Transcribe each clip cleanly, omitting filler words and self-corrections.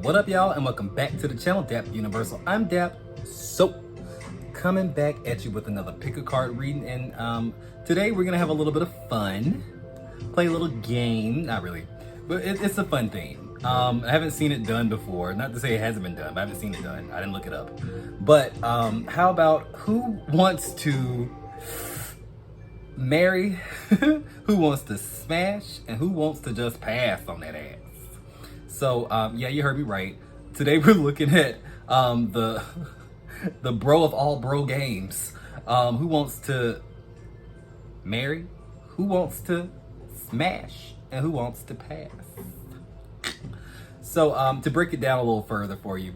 What up, y'all, and welcome back to the channel, Dap Universal. I'm Dap. So, coming back at you with another pick a card reading, and today we're gonna have a little bit of fun, play a little game. Not really, but it's a fun thing. I haven't seen it done before. Not to say it hasn't been done, but I haven't seen it done. I didn't look it up. But how about who wants to marry, who wants to smash, and who wants to just pass on that ass? So yeah, you heard me right. Today we're looking at the bro of all bro games. Who wants to marry, who wants to smash, and who wants to pass? So to break it down a little further for you,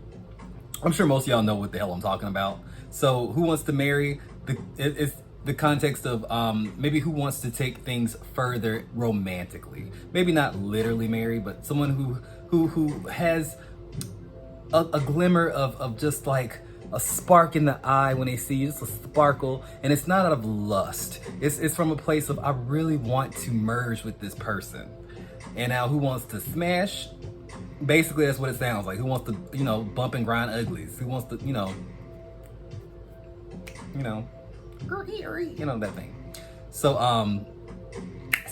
I'm sure most of y'all know what the hell I'm talking about. So who wants to marry? It's the context of maybe who wants to take things further romantically. Maybe not literally marry, but someone who has a glimmer of just like a spark in the eye when they see you, just a sparkle, and it's not out of lust. It's from a place of, I really want to merge with this person. And now who wants to smash? Basically, that's what it sounds like. Who wants to, bump and grind uglies? Who wants to, that thing. So,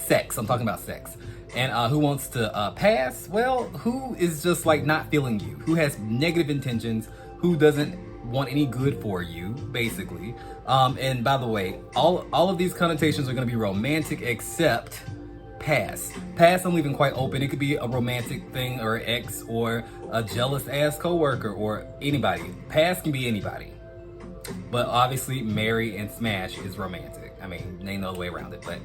sex. I'm talking about sex. And who wants to pass? Well, who is just like not feeling you? Who has negative intentions? Who doesn't want any good for you, basically? And by the way, all of these connotations are going to be romantic, except pass. Pass, I'm leaving quite open. It could be a romantic thing, or an ex, or a jealous ass coworker, or anybody. Pass can be anybody. But obviously, marry and smash is romantic. I mean, there ain't no other way around it, but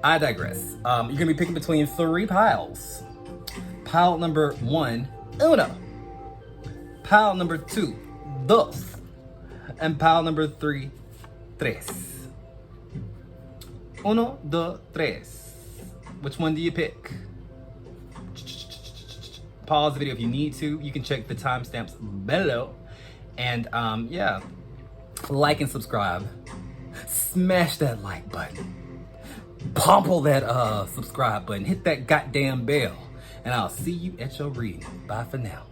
I digress. You're gonna be picking between 3 piles. Pile number 1, uno. Pile number 2, dos. And pile number 3, tres. Uno, dos, tres. Which one do you pick? Pause the video if you need to. You can check the timestamps below. And yeah, like and subscribe. Smash that like button. Pumple that subscribe button. Hit that goddamn bell. And I'll see you at your reading. Bye for now.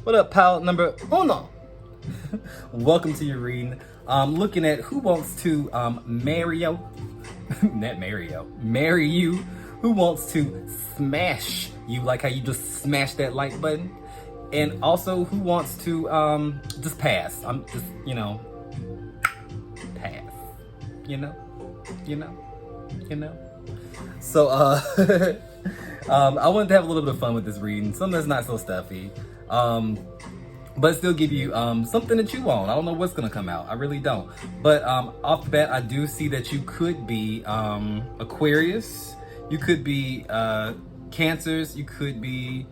What up, pal number uno? Welcome to your reading. Looking at who wants to marry you. Not marry you. Marry you. Who wants to smash you, like how you just smash that like button. And also, who wants to just pass? I'm just, pass. So, I wanted to have a little bit of fun with this reading. Something that's not so stuffy, but still give you something to chew on. I don't know what's gonna come out. I really don't. But off the bat, I do see that you could be Aquarius. You could be Cancers. You could be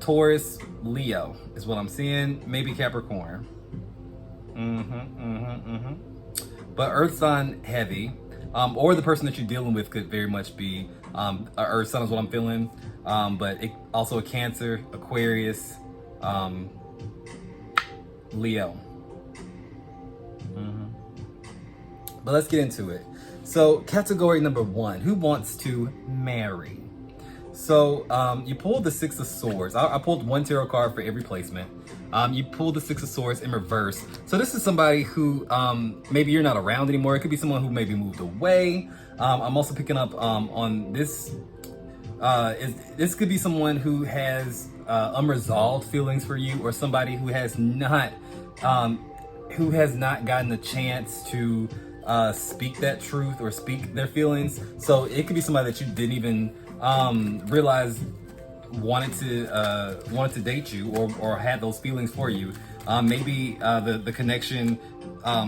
Taurus, Leo is what I'm seeing. Maybe Capricorn. But Earth sign heavy, or the person that you're dealing with could very much be Earth sign is what I'm feeling. But also a Cancer, Aquarius, Leo. But let's get into it. So category number 1, who wants to marry? So you pulled the 6 of Swords. I pulled 1 tarot card for every placement. You pulled the 6 of Swords in reverse. So this is somebody who maybe you're not around anymore. It could be someone who maybe moved away. I'm also picking up on this. This could be someone who has unresolved feelings for you, or somebody who has not gotten a chance to speak that truth or speak their feelings. So it could be somebody that you didn't even realize wanted to date you or had those feelings for you. Maybe the connection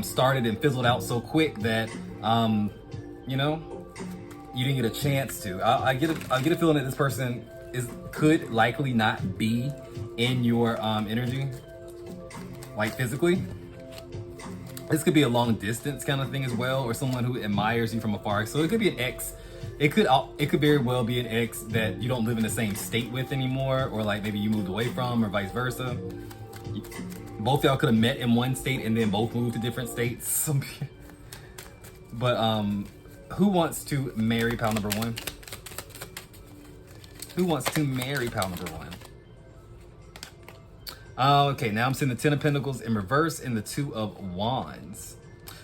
started and fizzled out so quick that you didn't get a chance to. I get a feeling that this person could likely not be in your energy, like physically. This could be a long distance kind of thing as well, or someone who admires you from afar. So it could be an ex. It could very well be an ex that you don't live in the same state with anymore, or like maybe you moved away from, or vice versa. Both y'all could have met in one state and then both moved to different states. But who wants to marry pile number one? Who wants to marry pile number one? Okay, now I'm seeing the Ten of Pentacles in reverse and the Two of Wands.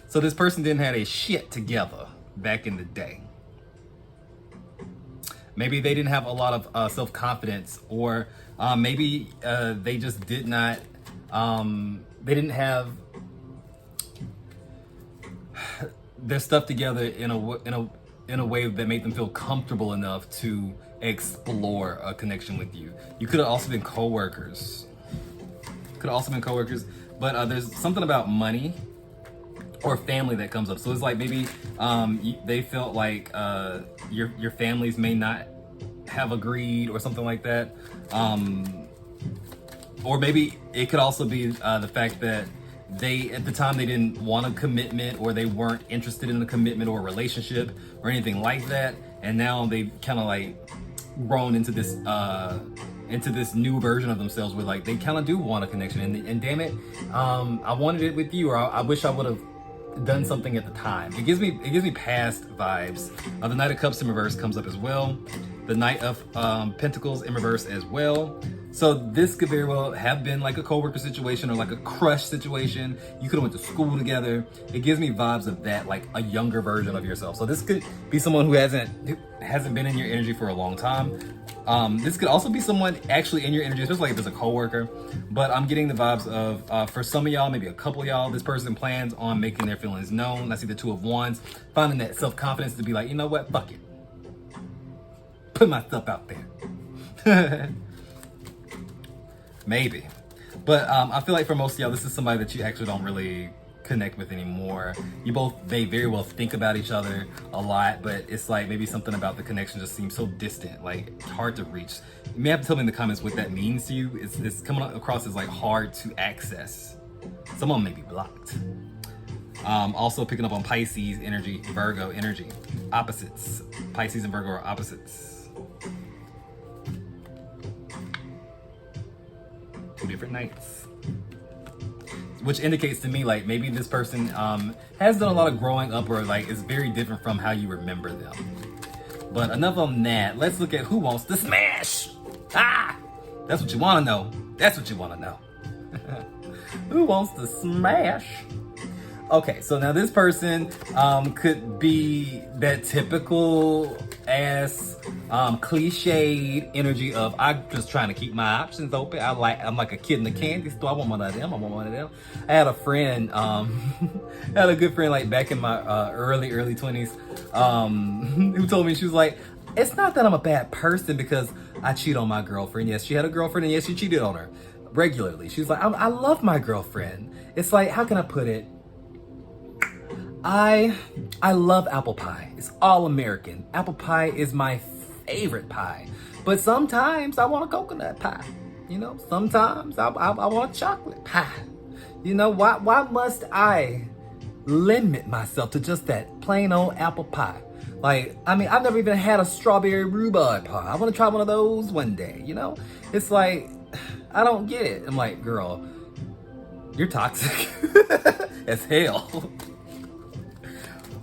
So this person didn't have a shit together back in the day. Maybe they didn't have a lot of self-confidence, or maybe they just did not, they didn't have their stuff together in a way that made them feel comfortable enough to explore a connection with you. You could have also been co-workers. But there's something about money or family that comes up. So it's like maybe they felt like your families may not have agreed or something like that. Or maybe it could also be the fact that at the time they didn't want a commitment, or they weren't interested in a commitment or a relationship or anything like that. And now they've kind of like grown into this new version of themselves where like they kind of do want a connection. And damn it, I wanted it with you, or I wish I would have done something at the time. It gives me past vibes. The Knight of Cups in reverse comes up as well. The Knight of Pentacles in reverse as well. So this could very well have been like a co-worker situation or like a crush situation. You could have went to school together. It gives me vibes of that, like a younger version of yourself. So this could be someone who hasn't been in your energy for a long time. This could also be someone actually in your energy, especially like if there's a co-worker. But I'm getting the vibes of, for some of y'all, maybe a couple of y'all, this person plans on making their feelings known. I see the Two of Wands, finding that self-confidence to be like, you know what, fuck it. Put myself out there. Maybe. But I feel like for most of y'all, this is somebody that you actually don't really connect with anymore. You both may very well think about each other a lot, but it's like maybe something about the connection just seems so distant, like hard to reach. You may have to tell me in the comments what that means to you. It's coming across as like hard to access. Someone may be blocked. Also picking up on Pisces energy, Virgo energy. Opposites. Pisces and Virgo are opposites. Two different nights. Which indicates to me like maybe this person has done a lot of growing up, or like is very different from how you remember them. But enough on that. Let's look at who wants to smash. That's what you want to know. That's what you want to know. Who wants to smash? Okay, so now this person could be that typical ass cliched energy of I'm just trying to keep my options open. I'm like a kid in the candy store. I want one of them. I had a friend, had a good friend like back in my early 20s, who told me, she was like, it's not that I'm a bad person because I cheat on my girlfriend. Yes, she had a girlfriend, and yes, she cheated on her regularly. She was like, I love my girlfriend. It's like, how can I put it? I love apple pie. It's all American. Apple pie is my favorite pie. But sometimes I want a coconut pie. You know, sometimes I want a chocolate pie. You know, why must I limit myself to just that plain old apple pie? Like, I mean, I've never even had a strawberry rhubarb pie. I want to try one of those one day, you know? It's like, I don't get it. I'm like, girl, you're toxic as hell.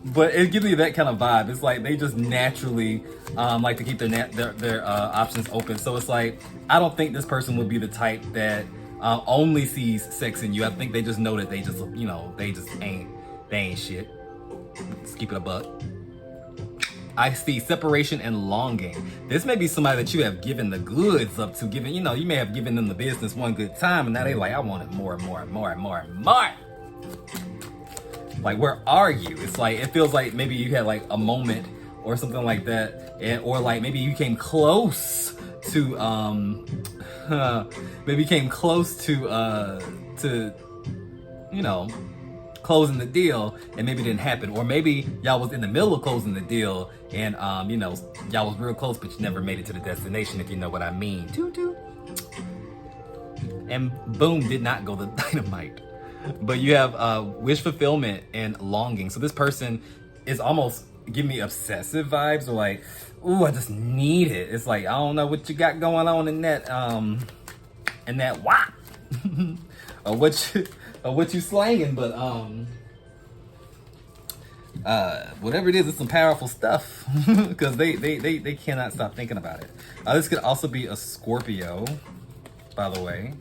But it gives me that kind of vibe. It's like they just naturally like to keep their options open. So it's like, I don't think this person would be the type that only sees sex in you. I think they just know that they just, you know, they ain't shit. Let's keep it a buck. I see separation and longing. This may be somebody that you have given the goods up to, you know, you may have given them the business one good time, and now they like, I want it more and more and more and more and more. Like, where are you? It's like, it feels like maybe you had like a moment or something like that, or like maybe you came close to you know, closing the deal, and maybe it didn't happen. Or maybe y'all was in the middle of closing the deal, and you know, y'all was real close, but you never made it to the destination, if you know what I mean. Toot toot. And boom, did not go the dynamite. But you have wish fulfillment and longing. So this person is almost giving me obsessive vibes, or like, ooh, I just need it. It's like, I don't know what you got going on in that wop. or what you slanging, but Whatever it is, it's some powerful stuff because they cannot stop thinking about it. This could also be a Scorpio, by the way.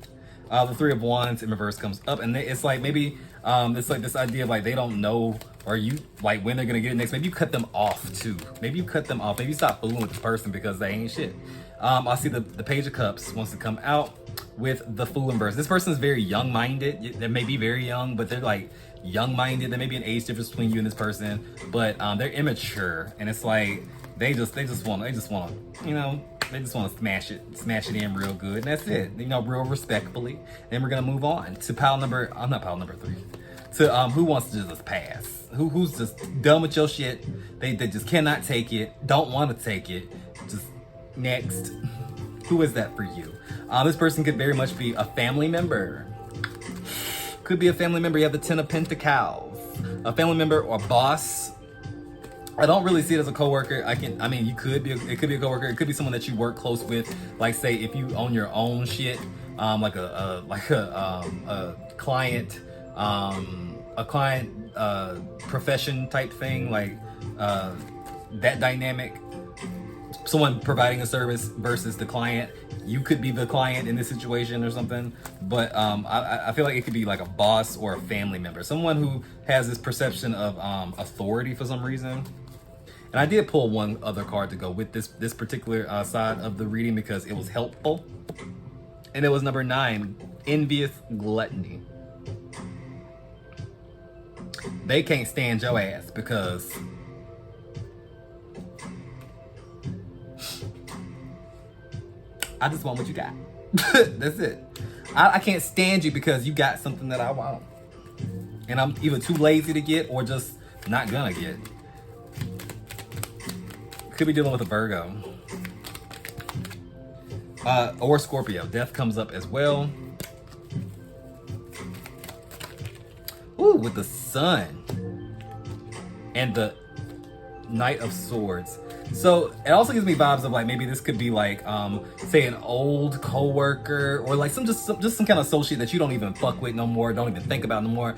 The Three of Wands in reverse comes up, and it's like maybe it's like this idea of like they don't know, or you like when they're gonna get it next. Maybe you cut them off too. Maybe you cut them off. Maybe you stop fooling with this person because they ain't shit. I see the Page of Cups wants to come out with the Fool in reverse. This person is very young-minded. They may be very young, but they're like young-minded. There may be an age difference between you and this person, but they're immature, and it's like they just want you know. They just want to smash it in real good, and that's it. You know, real respectfully. Then we're gonna move on to pile number. I'm not pile number 3. To who wants to just pass? Who's just done with your shit? They just cannot take it. Don't want to take it. Just next. Who is that for you? This person could very much be a family member. Could be a family member. You have the Ten of Pentacles. A family member or boss. I don't really see it as a coworker. I mean, it could be a coworker. It could be someone that you work close with. Like, say, if you own your own shit, like a client, profession type thing, like that dynamic. Someone providing a service versus the client. You could be the client in this situation or something, but I feel like it could be like a boss or a family member, someone who has this perception of authority for some reason. And I did pull one other card to go with this particular side of the reading because it was helpful. And it was number 9, envious gluttony. They can't stand your ass because I just want what you got. That's it. I can't stand you because you got something that I want. And I'm either too lazy to get or just not gonna get. Could be dealing with a Virgo. Or Scorpio. Death comes up as well. Ooh, with the Sun. And the Knight of Swords. So it also gives me vibes of like maybe this could be like say an old coworker or like just some kind of associate that you don't even fuck with no more, don't even think about no more.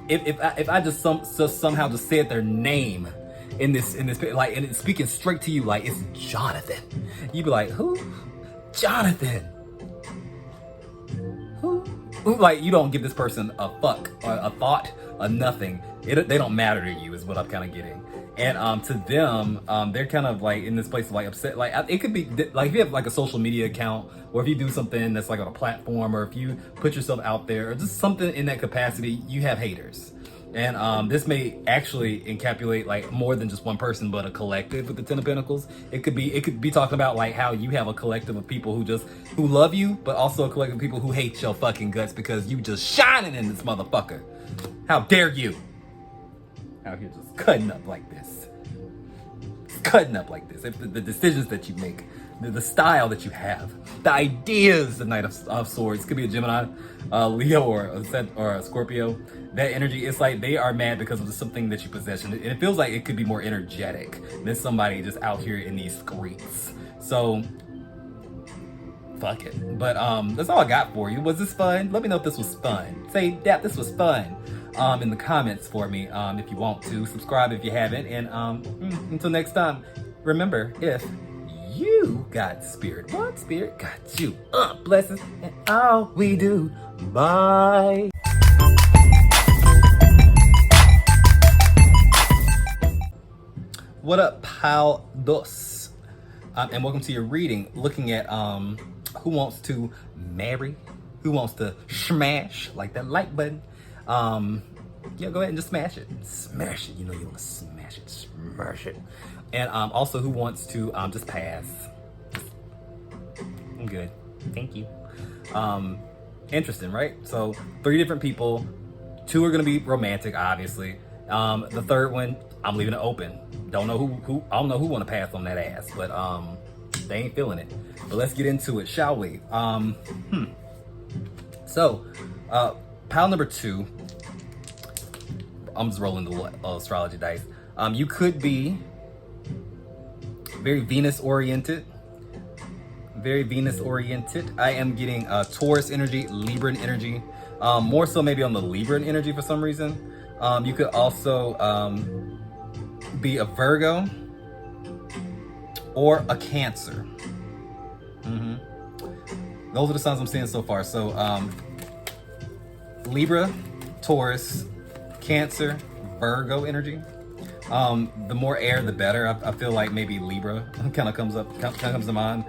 If I just somehow just said their name in this like, and it's speaking straight to you like it's Jonathan, you'd be like, who? Jonathan. Who? Like you don't give this person a fuck or a thought or nothing. They don't matter to you is what I'm kind of getting. And to them, they're kind of like in this place of like upset. Like it could be like if you have like a social media account, or if you do something that's like on a platform, or if you put yourself out there, or just something in that capacity, you have haters. And this may actually encapsulate like more than just one person, but a collective with the Ten of Pentacles. It could be talking about like how you have a collective of people who love you, but also a collective of people who hate your fucking guts because you just shining in this motherfucker. How dare you? Out here just cutting up like this. Cutting up like this. If the decisions that you make, the style that you have, the ideas, the Knight of Swords, could be a Gemini, Leo, or a Scorpio. That energy, it's like they are mad because of something that you possess. And it feels like it could be more energetic than somebody just out here in these streets. So, fuck it. But that's all I got for you. Was this fun? Let me know if this was fun. Say, Dap, this was fun. In the comments for me, if you want to. Subscribe if you haven't. And until next time, remember, if you got spirit, what spirit got you? Blessings and all we do. Bye. What up, Pal Dos? And welcome to your reading, looking at who wants to marry, who wants to smash, like that like button. Yeah, go ahead and just smash it. Smash it. You know you want to smash it. Smash it. And also who wants to just pass. I'm good. Thank you. Interesting, right? So 3 different people. 2 are gonna be romantic, obviously. The third one, I'm leaving it open. Don't know who I don't know who wanna pass on that ass, but they ain't feeling it. But let's get into it, shall we? So pile number 2. I'm just rolling the astrology dice. You could be very Venus oriented. Very Venus oriented. I am getting Taurus energy, Libran energy. More so maybe on the Libran energy for some reason. You could also be a Virgo or a Cancer. Those are the signs I'm seeing so far. So Libra, Taurus, Cancer, Virgo energy. The more air, the better. I feel like maybe Libra kind of comes to mind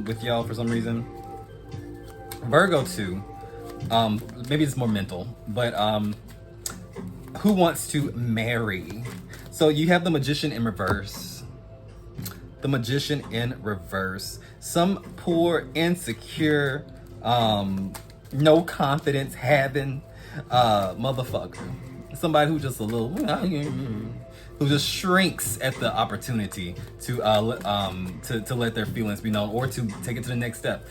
with y'all for some reason. Virgo too. Maybe it's more mental, but who wants to marry? So you have the Magician in reverse. The Magician in reverse. Some poor, insecure, no confidence having motherfucker. Somebody who just a little, who just shrinks at the opportunity to let their feelings be known or to take it to the next step.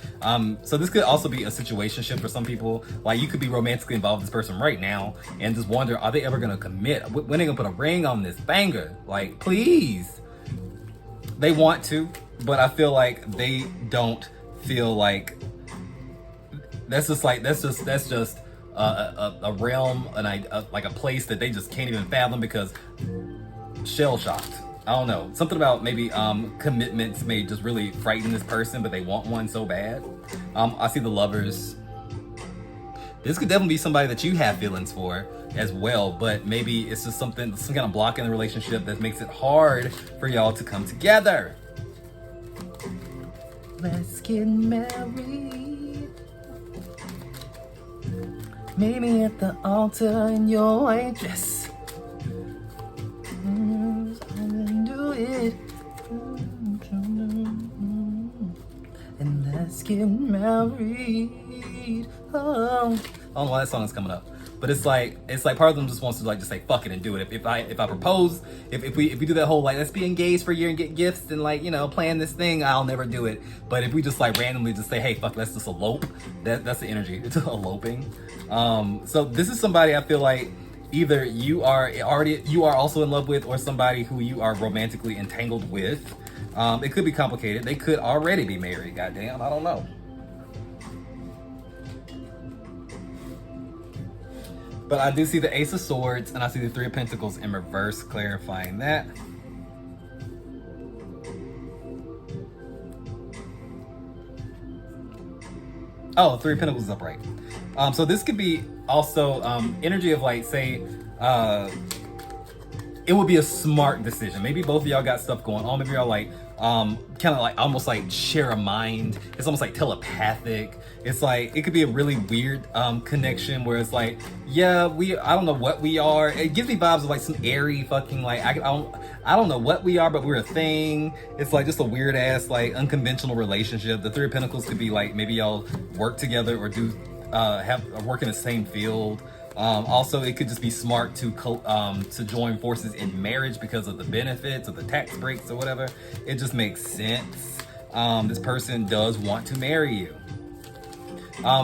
So this could also be a situationship for some people. Like you could be romantically involved with this person right now and just wonder, are they ever gonna commit? When are they gonna put a ring on this banger? Like, please. They want to, but I feel like they don't feel like that's just a realm and like a place that they just can't even fathom because shell shocked. I don't know, something about maybe commitments may just really frighten this person, but they want one so bad. I see the Lovers. This could definitely be somebody that you have feelings for as well, but maybe it's just some kind of block in the relationship that makes it hard for y'all to come together. Let's get married. Meet me at the altar in your white dress. I'm gonna do it. And let's get married. Oh. I don't know why that song is coming up, but it's like part of them just wants to like just say fuck it and do it. If I propose, if we do that whole like let's be engaged for a year and get gifts and like plan this thing, I'll never do it. But if we just like randomly just say hey fuck, let's just elope, that's the energy. It's eloping. So this is somebody I feel like either you are also in love with or somebody who you are romantically entangled with. It could be complicated. They could already be married. Goddamn, I don't know. But I do see the Ace of Swords and I see the Three of Pentacles in reverse, clarifying that. Oh, Three of Pentacles is upright. So this could be also energy of like, say, it would be a smart decision. Maybe both of y'all got stuff going on. Maybe y'all like, kind of like almost like share a mind. It's almost like telepathic. It's like, it could be a really weird connection where it's like, yeah, I don't know what we are. It gives me vibes of like some airy fucking like, I don't know what we are, but we're a thing. It's like just a weird ass, like unconventional relationship. The Three of Pentacles could be like, maybe y'all work together or do work in the same field. Also, it could just be smart to join forces in marriage because of the benefits of the tax breaks or whatever. It just makes sense. This person does want to marry you.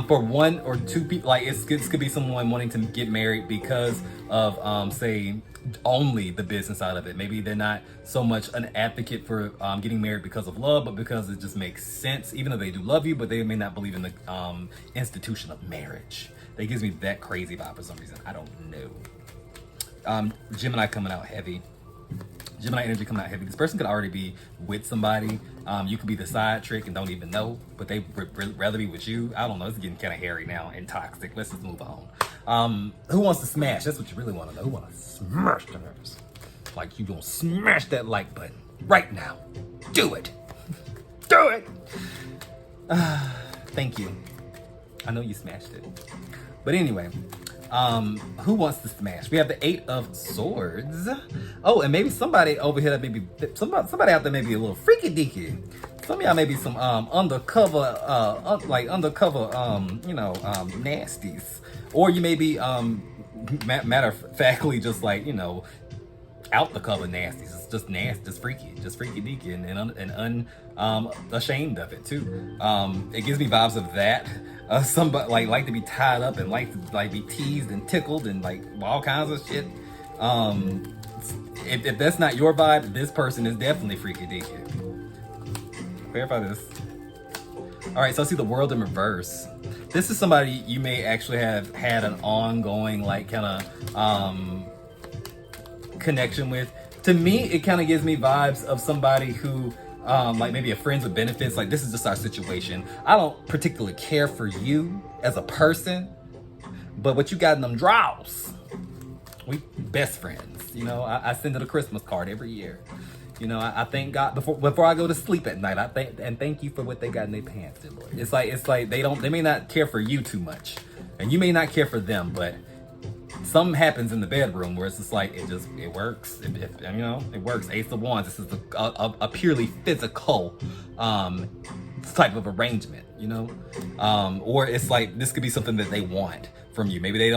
For one or two people, like this could be someone wanting to get married because of say only the business side of it. Maybe they're not so much an advocate for getting married because of love, but because it just makes sense. Even though they do love you, but they may not believe in the institution of marriage. That gives me that crazy vibe for some reason. I don't know. Gemini coming out heavy. Gemini energy coming out heavy. This person could already be with somebody. You could be the side trick and don't even know, but they would rather be with you. I don't know. It's getting kind of hairy now and toxic. Let's just move on. Who wants to smash? That's what you really want to know. Who wants to smash the nerves? Like you gonna smash that like button right now. Do it. Do it. Thank you. I know you smashed it. But anyway, who wants to smash? We have the Eight of Swords. Oh, and maybe somebody over here that maybe somebody out there may be a little freaky deaky. Some of y'all may be some undercover nasties, or you may be matter of factly just like out the cover nasties. It's just nasty, just freaky deaky, and unashamed of it too. It gives me vibes of that. Somebody like to be tied up and like to like be teased and tickled and like all kinds of shit. If that's not your vibe, this person is definitely freaky deaky. Verify this. All right, so I see the World in reverse. This is somebody you may actually have had an ongoing like kind of connection with. To me, it kind of gives me vibes of somebody who, like maybe a friends with benefits. Like, this is just our situation. I don't particularly care for you as a person, but what you got in them draws, we best friends. You know, I send it a Christmas card every year. You know, I thank God before I go to sleep at night. I thank you for what they got in their pants, dear Lord. It's like they may not care for you too much, and you may not care for them, but something happens in the bedroom where it's just like it works. It works. Ace of Wands. This is a purely physical type of arrangement, you know, or it's like this could be something that they want from you. Maybe they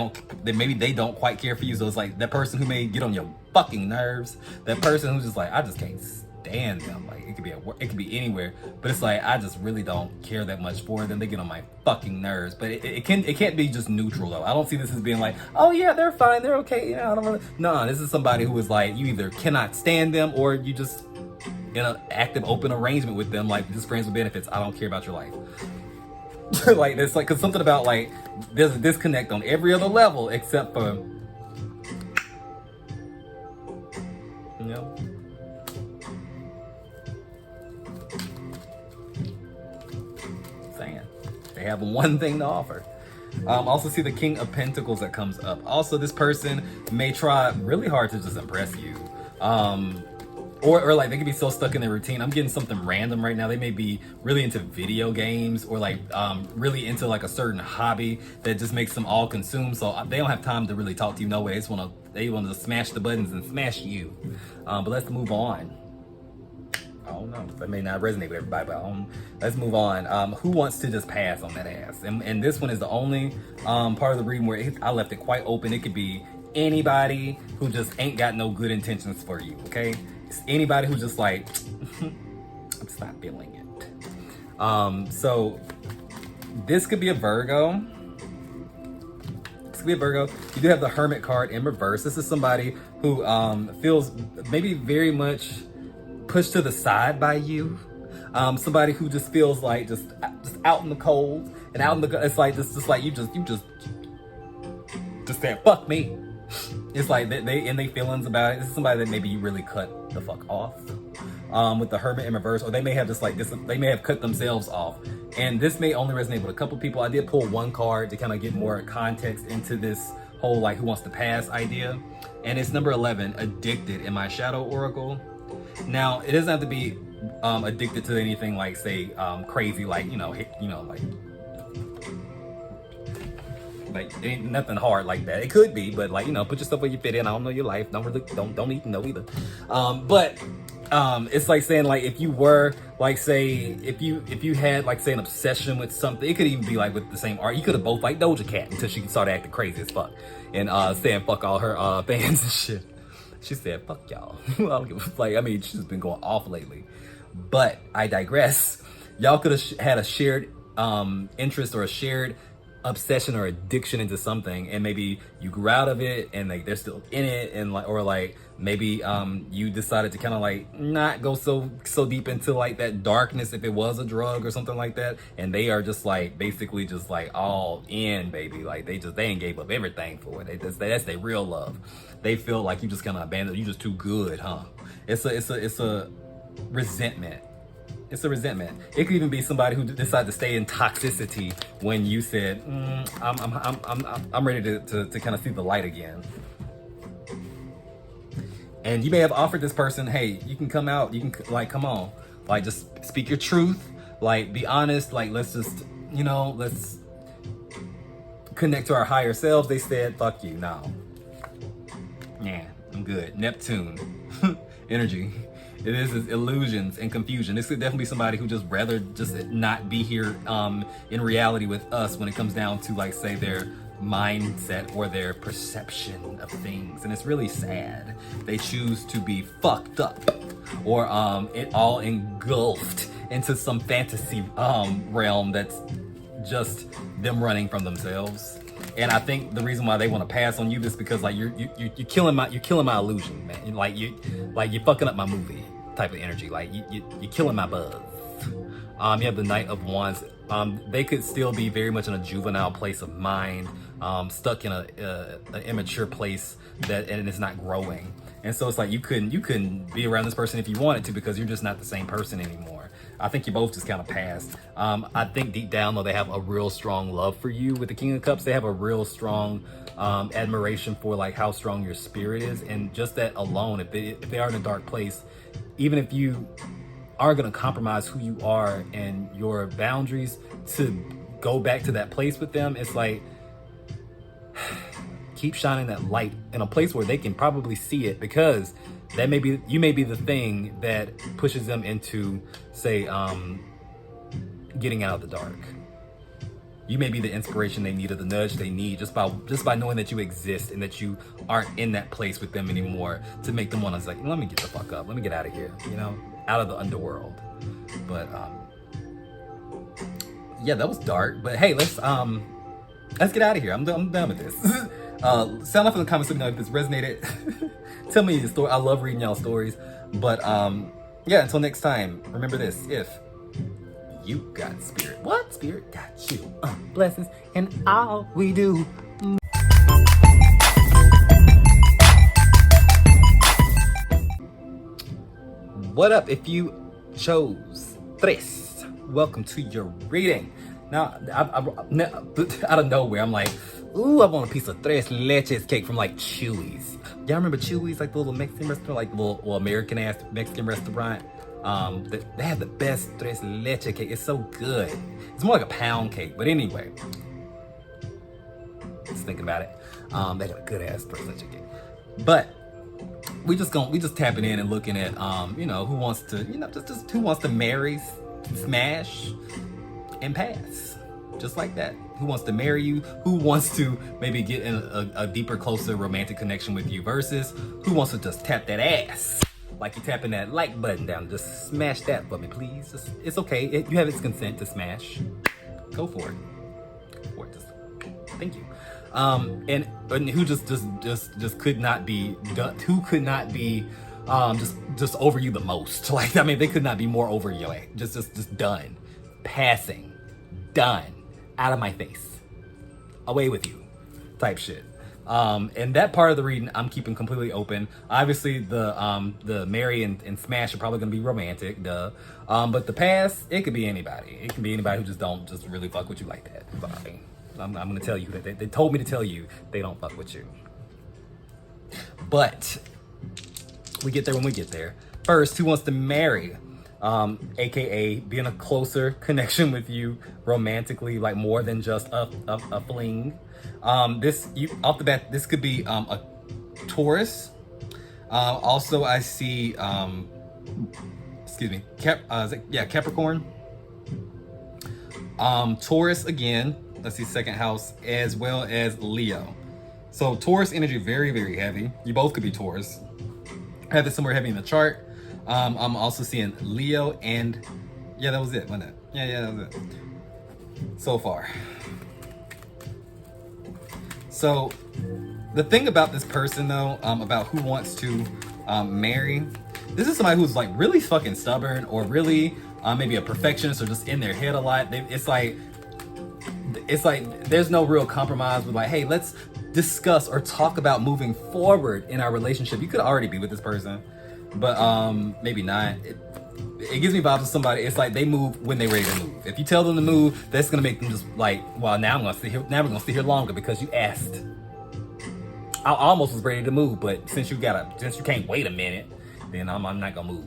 don't quite care for you. So it's like that person who may get on your fucking nerves. That person who's just like, I just can't stand them. Like, it could be at work, it could be anywhere, but it's like I just really don't care that much for them. They get on my fucking nerves. But it can't be just neutral though. I don't see this as being like, oh yeah, they're fine, they're okay. Yeah, I don't really. No, this is somebody who is like, you either cannot stand them or you just in an active open arrangement with them, like just friends with benefits. I don't care about your life. Like, it's like, cause something about like there's a disconnect on every other level except for, you know. Saying they have one thing to offer. Also see the King of Pentacles that comes up. Also, this person may try really hard to just impress you. Or like they could be so stuck in their routine. I'm getting something random right now. They may be really into video games or like really into like a certain hobby that just makes them all consumed. So they don't have time to really talk to you. No way. They want to smash the buttons and smash you. But let's move on. I don't know. That may not resonate with everybody, but let's move on. Who wants to just pass on that ass? And this one is the only part of the reading where I left it quite open. It could be anybody who just ain't got no good intentions for you, okay? It's anybody who's just like, I'm just not feeling it. So this could be a Virgo. This could be a Virgo. You do have the Hermit card in reverse. This is somebody who feels maybe very much pushed to the side by you. Somebody who just feels like just out in the cold and out in the, it's like just like you just said fuck me. It's like they feelings about it. This is somebody that maybe you really cut the fuck off with the Hermit in reverse, or they may have just like this. They may have cut themselves off, and this may only resonate with a couple people. I did pull one card to kind of get more context into this whole like who wants to pass idea, and it's number 11, addicted, in my shadow oracle. Now it doesn't have to be addicted to anything like say crazy, like like ain't nothing hard like that. It could be, but like, put yourself where you fit in. I don't know your life. Don't need to know either. But it's like saying like if you were like say if you had like say an obsession with something, it could even be like with the same art. You could have both like Doja Cat until she started acting crazy as fuck and saying fuck all her fans and shit. She said fuck y'all. I don't give a fuck. I mean, she's been going off lately. But I digress. Y'all could have had a shared interest or a shared obsession or addiction into something, and maybe you grew out of it and like they're still in it, and like, or like maybe you decided to kind of like not go so deep into like that darkness if it was a drug or something like that, and they are just like basically just like all in, baby. Like they ain't gave up everything for it. That's their real love. They feel like you just kind of abandoned. You just too good, huh? It's a resentment. It's a resentment. It could even be somebody who decided to stay in toxicity when you said, I'm ready to kind of see the light again. And you may have offered this person, hey, you can come out, you can like, come on, like just speak your truth, like be honest, like let's just, let's connect to our higher selves. They said, fuck you, no. Yeah, I'm good. Neptune energy. It is illusions and confusion. This could definitely be somebody who just rather just not be here in reality with us when it comes down to like say their mindset or their perception of things. And it's really sad. They choose to be fucked up or it all engulfed into some fantasy realm that's just them running from themselves. And I think the reason why they want to pass on you is because like you're killing my illusion, man. You're fucking up my movie type of energy. Like you're killing my buzz. You have the Knight of Wands. They could still be very much in a juvenile place of mind, stuck in an immature place and it's not growing. And so it's like you couldn't be around this person if you wanted to, because you're just not the same person anymore. I think you both just kind of passed. I think deep down though, they have a real strong love for you. With the King of Cups, they have a real strong admiration for like how strong your spirit is, and just that alone, if they are in a dark place, even if you are going to compromise who you are and your boundaries to go back to that place with them, it's like, keep shining that light in a place where they can probably see it, because you may be the thing that pushes them into, say, getting out of the dark. You may be the inspiration they need, or the nudge they need, just by knowing that you exist and that you aren't in that place with them anymore, to make them want to, like, let me get the fuck up, let me get out of here, out of the underworld. But yeah, that was dark. But hey, let's get out of here. I'm done with this. Sound off in the comments, let me know if this resonated. Tell me the story. I love reading y'all stories. But yeah, until next time, remember this: if you got spirit, what spirit got you? Blessings and all we do. What up? If you chose tres, welcome to your reading. Now, out of nowhere, I'm like, ooh, I want a piece of tres leches cake from like Chewy's. Y'all remember Chewy's, like the little Mexican restaurant, like the little American ass Mexican restaurant? They have the best tres leche cake. It's so good. It's more like a pound cake, but anyway, just thinking about it. They got a good ass tres leche cake. But we just tapping in and looking at who wants to just who wants to marry, smash, and pass, just like that. Who wants to marry you? Who wants to maybe get in a deeper, closer romantic connection with you, versus who wants to just tap that ass like you're tapping that like button down. Just smash that for me, please. It's okay. You have its consent to smash. Go for it. Just thank you. And who just could not be done? Who could not be just over you the most? Like, I mean, they could not be more over you. Just done, passing, done, out of my face, away with you, type shit. And that part of the reading I'm keeping completely open. Obviously, the marry and smash are probably gonna be romantic, duh. But the pass, it could be anybody. It can be anybody who just really fuck with you like that. Sorry. I'm gonna tell you that they told me to tell you they don't fuck with you. But we get there when we get there. First, who wants to marry? AKA be in a closer connection with you romantically, like more than just a fling. Off the bat, this could be a Taurus. Also, I see Capricorn. Taurus again. Let's see, second house, as well as Leo. So Taurus energy, very, very heavy. You both could be Taurus. I have this somewhere heavy in the chart. I'm also seeing Leo and, yeah, that was it, wasn't it? Yeah, that was it. So far. So the thing about this person though, about who wants to marry, this is somebody who's like really fucking stubborn, or really maybe a perfectionist, or just in their head a lot. It's like there's no real compromise with like, hey, let's discuss or talk about moving forward in our relationship. You could already be with this person, but maybe not. It gives me vibes of somebody. It's like they move when they're ready to move. If you tell them to move, that's gonna make them just like, well, now we're gonna stay here longer because you asked. I almost was ready to move, but since you can't wait a minute, then I'm not gonna move.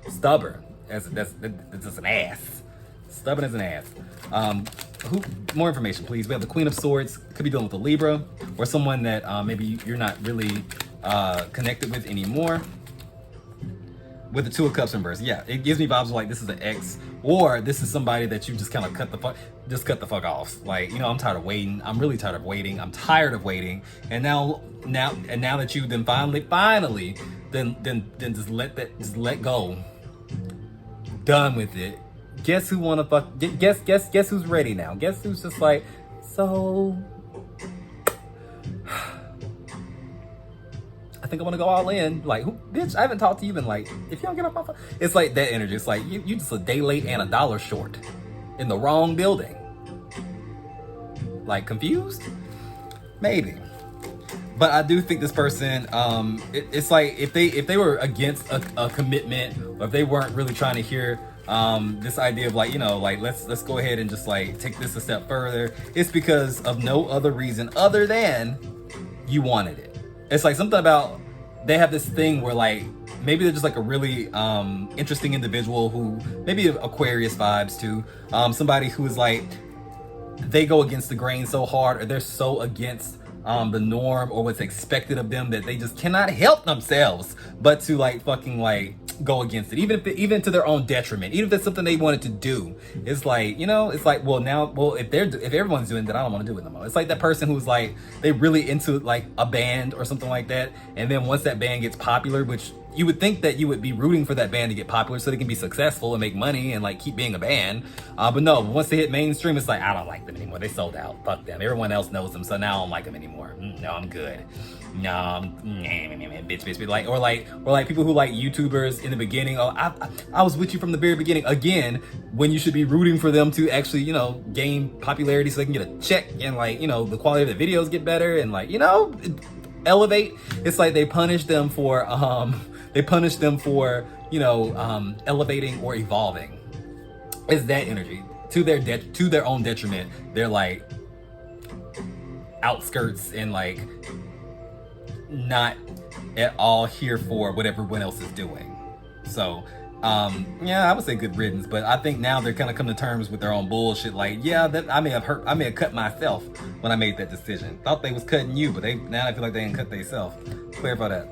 Stubborn. That's just an ass. Stubborn as an ass. More information, please. We have the Queen of Swords. Could be dealing with a Libra, or someone that maybe you're not really connected with anymore. With the Two of Cups in reverse, yeah, it gives me vibes of like this is an ex, or this is somebody that you just kind of cut the fuck off. Like, I'm tired of waiting. I'm really tired of waiting. I'm tired of waiting. And now that you then finally just let go. Done with it. Guess who wanna fuck? Guess who's ready now? Guess who's just like, so. I think I want to go all in. Like, bitch, I haven't talked to you in like, if you don't get off my phone. It's like that energy. It's like, you just a day late and $1 short in the wrong building. Like, confused? Maybe. But I do think this person, it's like if they were against a commitment, or if they weren't really trying to hear this idea of like, you know, like let's go ahead and just like take this a step further, it's because of no other reason other than you wanted it. It's like something about, they have this thing where like maybe they're just like a really interesting individual who maybe Aquarius vibes too, somebody who is like, they go against the grain so hard, or they're so against the norm or what's expected of them that they just cannot help themselves but to like fucking like go against it, even to their own detriment, even if it's something they wanted to do. It's like, you know, it's like, if everyone's doing it, then I don't want to do it no more. It's like that person who's like, they really into like a band or something like that, and then once that band gets popular, which you would think that you would be rooting for that band to get popular so they can be successful and make money and like keep being a band, but no, once they hit mainstream, it's like, I don't like them anymore, they sold out, fuck them, everyone else knows them, so now I don't like them anymore. No, I'm good. No, bitch. Like, or like people who like YouTubers in the beginning. Oh, I was with you from the very beginning. Again, when you should be rooting for them to actually, you know, gain popularity so they can get a check and like, you know, the quality of the videos get better and like, you know, elevate. It's like they punish them for you know, elevating or evolving. It's that energy to their own detriment. They're like outskirts and like not at all here for what everyone else is doing. So yeah, I would say good riddance, but I think now they're kind of come to terms with their own bullshit. Like, yeah, that I may have cut myself when I made that decision. Thought they was cutting you, but now I feel like they didn't cut themselves. Clarify that.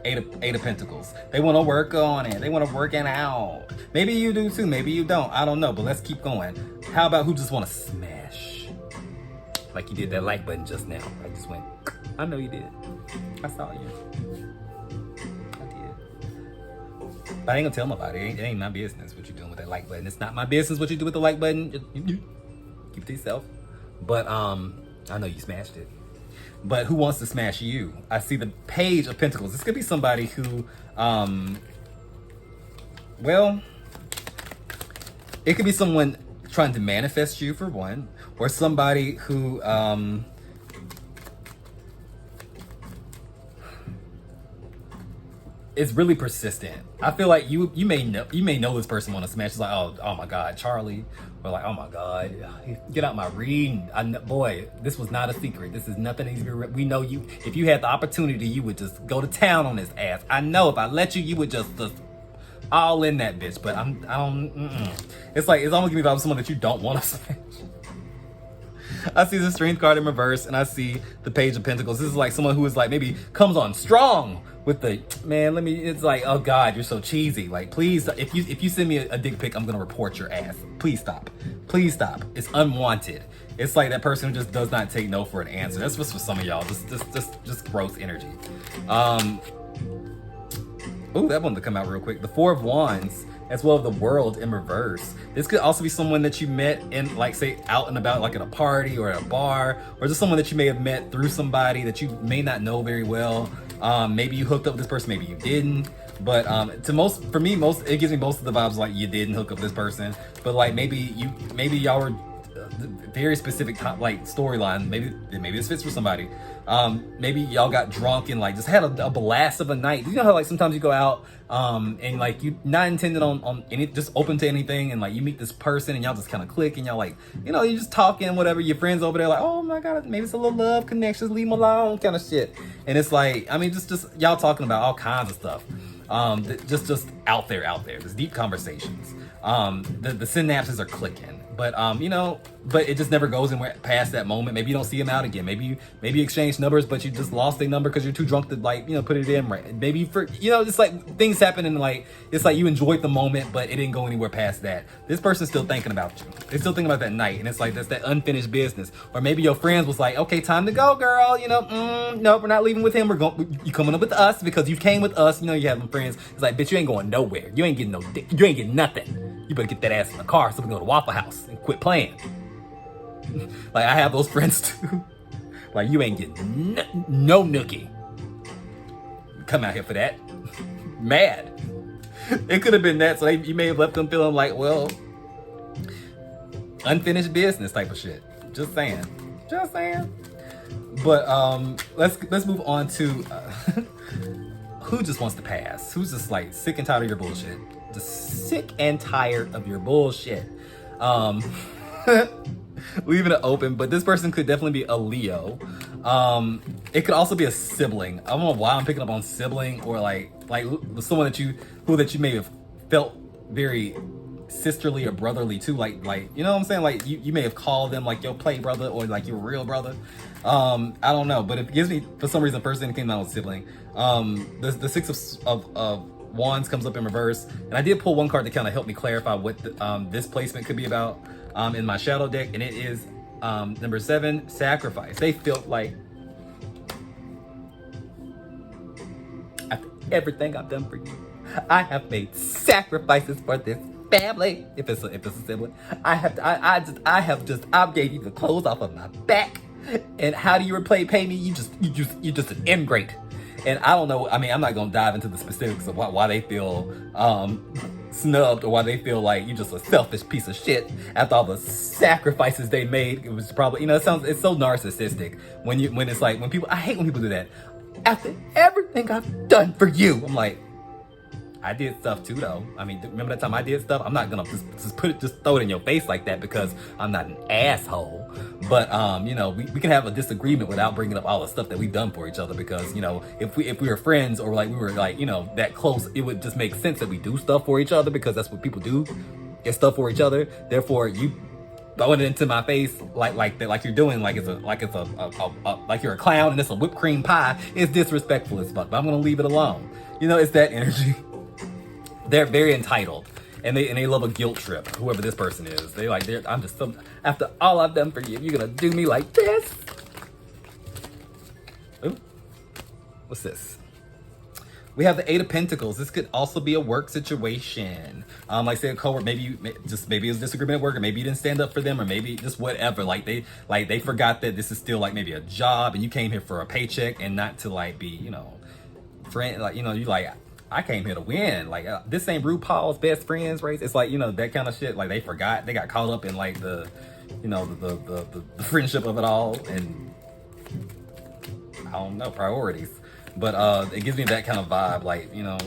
Eight of Pentacles. They want to work on it. They want to work it out. Maybe you do too. Maybe you don't. I don't know. But let's keep going. How about who just want to smash? Like you did that like button just now. I just went. I know you did. I saw you. I did. But I ain't gonna tell nobody. It ain't my business what you're doing with that like button. It's not my business what you do with the like button. Keep it to yourself. But I know you smashed it. But who wants to smash you? I see the Page of Pentacles. This could be somebody who, well, it could be someone trying to manifest you for one, or somebody who, is really persistent. I feel like you may know this person want to smash. It's like, oh my God, Charlie, or like, oh my God, get out my reading. Boy, this was not a secret. This is nothing easy. We know you. If you had the opportunity, you would just go to town on this ass. I know if I let you, you would just all in that bitch. But I don't. It's like it's almost giving me about someone that you don't want to smash. I see the Strength card in reverse, and I see the Page of Pentacles. This is like someone who is like maybe comes on strong with the man. It's like, oh God, you're so cheesy. Like, please, if you send me a dick pic, I'm gonna report your ass. Please stop. Please stop. It's unwanted. It's like that person who just does not take no for an answer. That's what's for some of y'all. Just gross energy. Ooh, that one to come out real quick. The Four of Wands, as well as the World in reverse. This could also be someone that you met in, like, say, out and about, like at a party or at a bar, or just someone that you may have met through somebody that you may not know very well. Maybe you hooked up with this person, maybe you didn't. But for me, it gives me most of the vibes like you didn't hook up with this person. But like maybe y'all were very specific like storyline. Maybe this fits for somebody. Maybe y'all got drunk and like just had a blast of a night. You know how like sometimes you go out and like you not intended on any, just open to anything, and like you meet this person and y'all just kind of click and y'all like, you know, you just talking whatever, your friends over there like, oh my God, maybe it's a little love connections, leave them alone kind of shit. And it's like, I mean, just y'all talking about all kinds of stuff. Just out there, there's deep conversations. The synapses are clicking, but you know, but it just never goes anywhere past that moment. Maybe you don't see them out again. Maybe you exchange numbers, but you just lost their number because you're too drunk to like, you know, put it in right. Maybe it's like things happen and like, it's like you enjoyed the moment, but it didn't go anywhere past that. This person's still thinking about you. They're still thinking about that night. And it's like, that's that unfinished business. Or maybe your friends was like, okay, time to go, girl. You know, no, we're not leaving with him. You coming up with us because you came with us. You know, you have some friends. It's like, bitch, you ain't going nowhere. You ain't getting no dick. You ain't getting nothing. You better get that ass in the car so we can go to Waffle House and quit playing. Like, I have those friends too. Like, you ain't getting no nookie. come out here for that. Mad. It could have been that, so you may have left them feeling like, well, unfinished business type of shit. Just saying. Just saying. But let's move on to who just wants to pass? Who's just like sick and tired of your bullshit? Just sick and tired of your bullshit. Leaving it open, but this person could definitely be a Leo. It could also be a sibling. I don't know why I'm picking up on sibling, or like someone that you may have felt very sisterly or brotherly to, like you know what I'm saying, like you may have called them like your play brother or like your real brother. I don't know, but it gives me, for some reason, the first thing that came out was sibling. The Six of Wands comes up in reverse, and I did pull one card to kind of help me clarify what this placement could be about in my shadow deck, and it is number 7, sacrifice. They felt like, after everything I've done for you, I have made sacrifices for this family. If it's a sibling, I gave you the clothes off of my back, and how do you pay me? You're just an ingrate. And I don't know. I mean, I'm not gonna dive into the specifics of why they feel snubbed, or why they feel like you're just a selfish piece of shit after all the sacrifices they made. It was probably, you know, it's so narcissistic when it's like, when people, I hate when people do that. After everything I've done for you, I'm like, I did stuff too, though. I mean, remember that time I did stuff? I'm not gonna just throw it in your face like that, because I'm not an asshole. But you know, we can have a disagreement without bringing up all the stuff that we've done for each other, because, you know, if we were friends, or like we were like, you know, that close, it would just make sense that we do stuff for each other, because that's what people do, get stuff for each other. Therefore, you throwing it into my face like that, like you're doing, like you're a clown and it's a whipped cream pie, is disrespectful as fuck. But I'm gonna leave it alone. You know, it's that energy. They're very entitled, and they love a guilt trip. Whoever this person is, I'm just so, after all I've done for you, you're gonna do me like this. Ooh, what's this? We have the 8 of Pentacles. This could also be a work situation. Like say a coworker, maybe it was disagreement at work, or maybe you didn't stand up for them, or maybe just whatever. Like they forgot that this is still like maybe a job, and you came here for a paycheck and not to like be, you know, friend. Like, you know, you like, I came here to win. Like, this ain't RuPaul's Best Friends race. It's like, you know, that kind of shit. Like, they forgot. They got caught up in like the, you know, the friendship of it all, and I don't know, priorities. But it gives me that kind of vibe. Like, you know,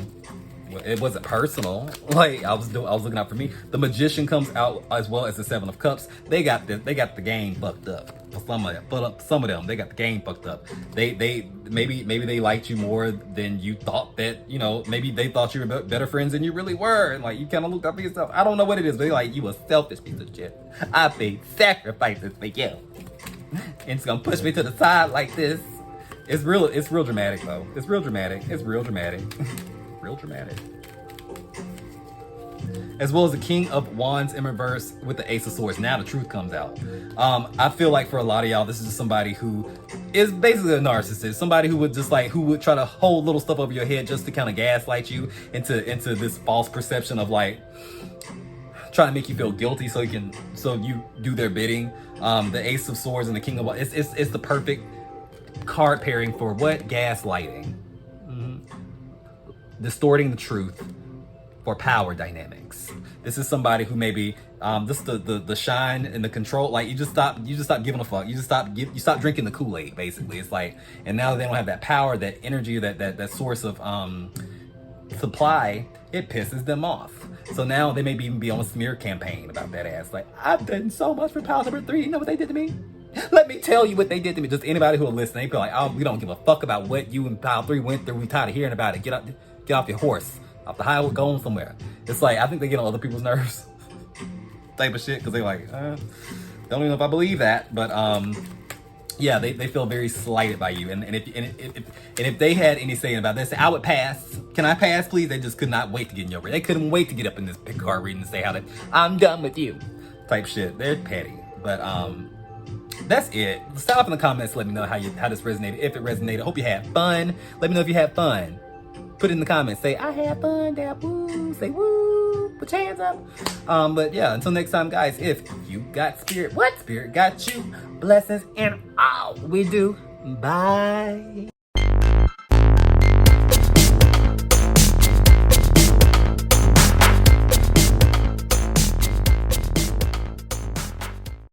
it wasn't personal. Like, I was looking out for me. The Magician comes out, as well as the 7 of Cups. They got the game fucked up. Some of them, they got the game fucked up. They maybe they liked you more than you thought. That, you know, maybe they thought you were better friends than you really were, and like you kind of looked out for yourself. I don't know what it is, but they like, you a selfish piece of shit. I made sacrifices for you, and it's gonna push me to the side like this. It's real dramatic though. It's real dramatic. Real dramatic. As well as the King of Wands in reverse with the Ace of Swords. Now the truth comes out. I feel like for a lot of y'all, this is just somebody who is basically a narcissist. Somebody who would try to hold little stuff over your head just to kind of gaslight you into this false perception of like trying to make you feel guilty so you do their bidding. The Ace of Swords and the King of Wands, it's the perfect card pairing for what? Gaslighting. Distorting the truth for power dynamics. This is somebody who maybe just the shine and the control, like you just stop giving a fuck. You stop drinking the Kool-Aid, basically. It's like, and now that they don't have that power, that energy, that source of supply, it pisses them off. So now they may even be on a smear campaign about that ass. Like, I've done so much for pile number 3. You know what they did to me? Let me tell you what they did to me. Just anybody who will listen, they feel like, oh, we don't give a fuck about what you and pile 3 went through. We tired of hearing about it. Get off your horse, off the highway, going somewhere. It's like, I think they get on other people's nerves type of shit, because they like, don't even know if I believe that. But yeah, they feel very slighted by you. And if they had any saying about this, I would pass. Can I pass, please? They just could not wait to get in your read. They couldn't wait to get up in this big card reading and say how that I'm done with you type shit. They're petty. But that's it. Stop in the comments. Let me know how this resonated. If it resonated, hope you had fun. Let me know if you had fun. Put it in the comments. Say, I had fun, Dap. Woo. Say, woo. Put your hands up. But yeah, until next time, guys, if you got spirit, what spirit got you? Blessings in all we do. Bye.